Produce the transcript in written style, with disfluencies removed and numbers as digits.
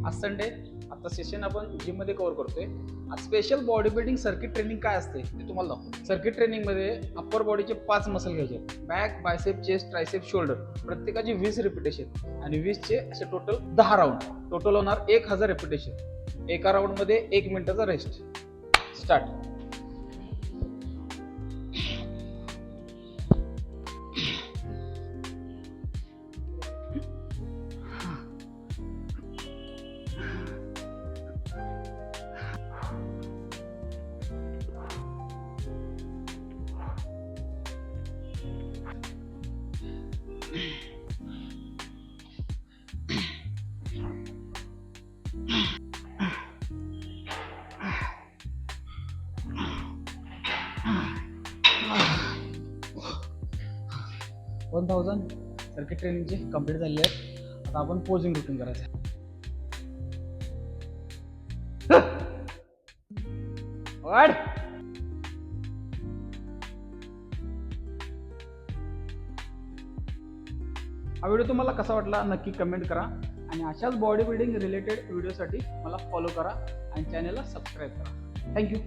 आज संडे, आता सेशन आपण जिम मध्ये कव्हर करतोय. आज special body building circuit training काय असते ते तुम्हाला दाखवतो. सर्किट ट्रेनिंग मध्ये अप्पर बॉडीचे 5 मसल घ्यायचे, back, bicep, chest, tricep, shoulder. प्रत्येकाची 20 रिपिटेशन आणि 20 चे असे टोटल 10 राऊंड. टोटल होणार 1000 रिपिटेशन. एका राऊंड मध्ये 1 मिनिटाचा रेस्ट. स्टार्ट. वन 1000 सर्किट ट्रेनिंगचे कंप्लीट झाले आहेत. आता आपण पोजिंग रुटीन करायचं. वाढ. हा व्हिडिओ तुम्हाला कसा वाटला नक्की कमेंट करा आणि अशाच बॉडी बिल्डिंग रिलेटेड व्हिडिओसाठी मला फॉलो करा आणि चॅनलला सबस्क्राईब करा. थँक्यू.